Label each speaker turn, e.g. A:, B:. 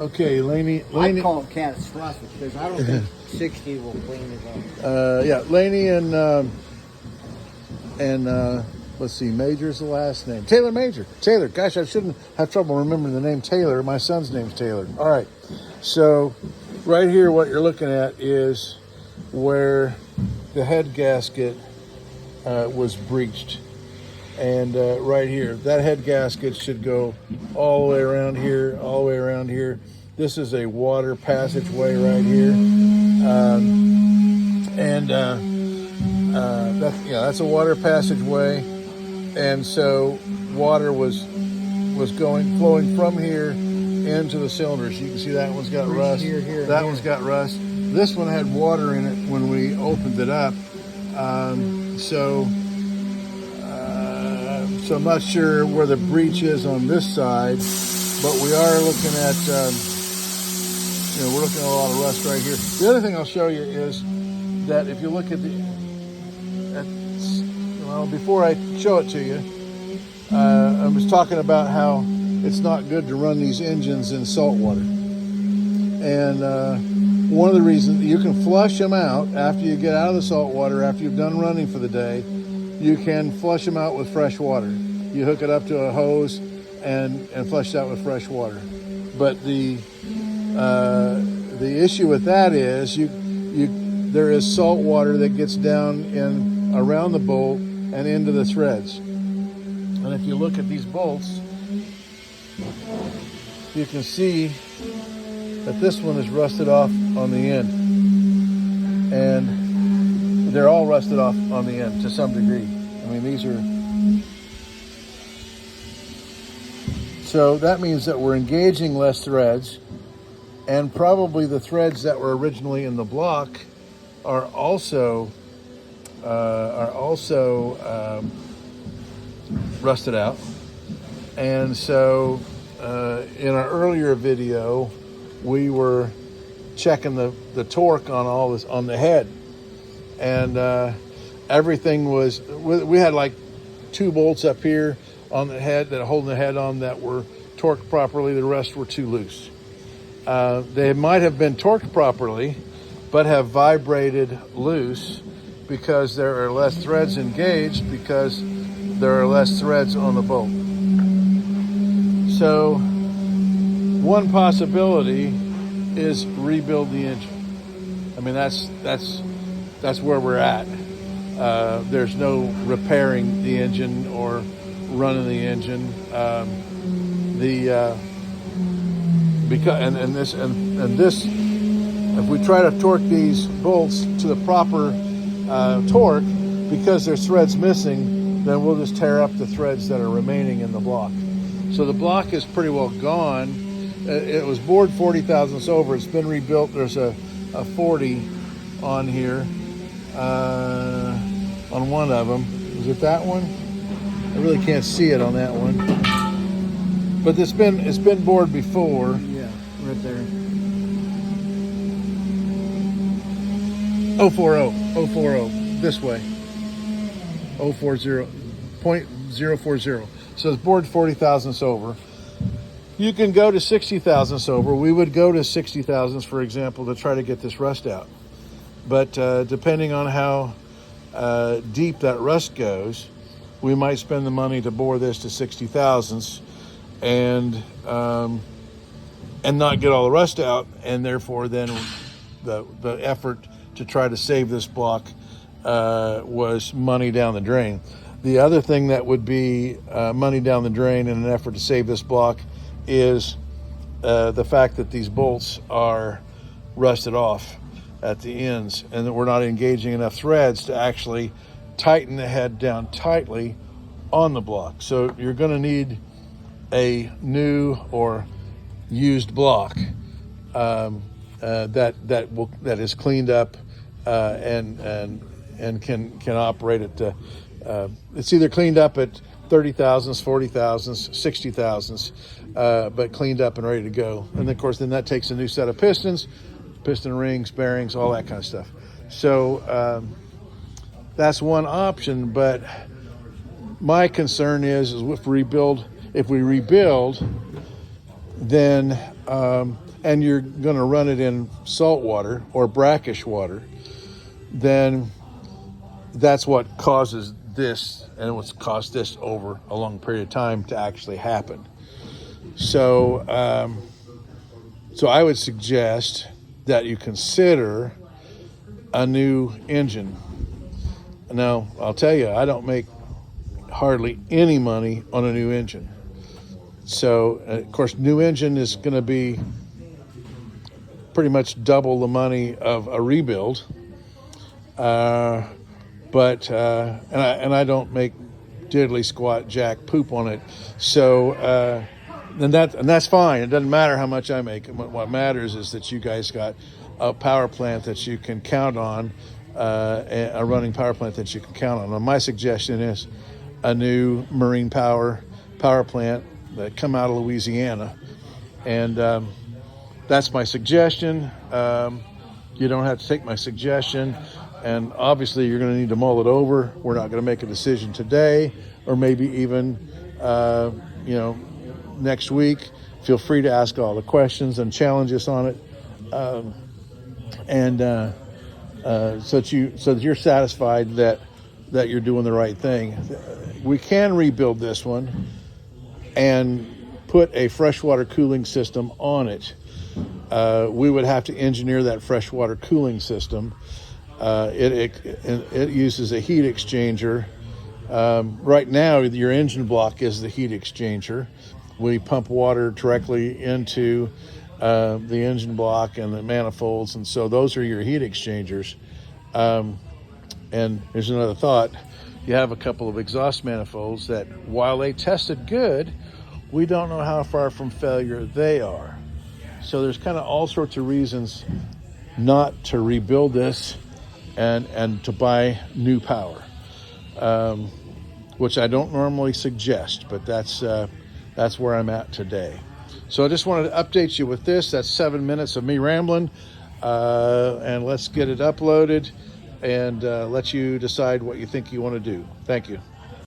A: Okay, Laney.
B: I call it catastrophic because I don't think 60 will clean it up.
A: Yeah, Laney and let's see, Major's the last name. Taylor Major. Taylor. Gosh, I shouldn't have trouble remembering the name Taylor. My son's name's Taylor. All right. So right here, what you're looking at is where the head gasket was breached. And right here, that head gasket should go all the way around here, all the way around here. This is a water passageway right here. That's a water passageway. And so water was flowing from here into the cylinders. You can see that one's got rust. That one's got rust. This one had water in it when we opened it up. So I'm not sure where the breach is on this side, but we are looking at, we're looking at a lot of rust right here. The other thing I'll show you is that if you look at before I show it to you, I was talking about how it's not good to run these engines in salt water. And one of the reasons, you can flush them out after you get out of the salt water, after you've done running for the day. You can flush them out with fresh water. You hook it up to a hose and flush it out with fresh water. But the issue with that is there is salt water that gets down in around the bolt and into the threads. And if you look at these bolts, you can see that this one is rusted off on the end. And they're all rusted off on the end to some degree. I mean, these are... So that means that we're engaging less threads, and probably the threads that were originally in the block are also rusted out. And so in our earlier video, we were checking the torque on all this on the head. And everything was, we had like 2 bolts up here on the head that holding the head on that were torqued properly. The rest were too loose. They might have been torqued properly, but have vibrated loose because there are less threads engaged, because there are less threads on the bolt. So one possibility is rebuild the engine. I mean, that's where we're at. There's no repairing the engine or running the engine. This, if we try to torque these bolts to the proper torque, because there's threads missing, then we'll just tear up the threads that are remaining in the block. So the block is pretty well gone. It was bored 40 thousandths over. It's been rebuilt. There's a 40 on here. On one of them. Is it that one? I really can't see it on that one. But it's been bored before.
B: Yeah, right there.
A: 040. This way. 0.040. So it's bored 40 thousandths over. You can go to 60 thousandths over. We would go to 60 thousandths, for example, to try to get this rust out. But depending on how deep that rust goes, we might spend the money to bore this to 60 thousandths and not get all the rust out, and therefore then the effort to try to save this block was money down the drain. The other thing that would be money down the drain in an effort to save this block is the fact that these bolts are rusted off at the ends, and that we're not engaging enough threads to actually tighten the head down tightly on the block. So you're going to need a new or used block that is cleaned up and can operate at it's either cleaned up at 30 thousandths, 40 thousandths, 60 thousandths, but cleaned up and ready to go. And of course, then that takes a new set of pistons, piston rings, bearings, all that kind of stuff. So that's one option, but my concern is if we rebuild, then and you're going to run it in salt water or brackish water, then that's what causes this, and what's caused this over a long period of time to actually happen. So, so I would suggest that you consider a new engine. Now, I'll tell you, I don't make hardly any money on a new engine. So, of course, new engine is going to be pretty much double the money of a rebuild. But I don't make diddly squat jack poop on it. So, and that's fine. It doesn't matter how much I make. What matters is that you guys got a power plant that you can count on, a running power plant that you can count on. And my suggestion is a new marine power plant that come out of Louisiana, and that's my suggestion. You don't have to take my suggestion, and obviously you're going to need to mull it over. We're not going to make a decision today, or maybe even next week. Feel free to ask all the questions and challenge us on it, so that you're satisfied that you're doing the right thing. We can rebuild this one and put a freshwater cooling system on it. We would have to engineer that freshwater cooling system. It uses a heat exchanger. Right now, your engine block is the heat exchanger. We pump water directly into the engine block and the manifolds, and so those are your heat exchangers. And here's another thought. You have a couple of exhaust manifolds that, while they tested good, we don't know how far from failure they are. So there's kind of all sorts of reasons not to rebuild this and to buy new power, which I don't normally suggest, but that's where I'm at today. So I just wanted to update you with this. That's 7 minutes of me rambling, and let's get it uploaded and let you decide what you think you want to do. Thank you.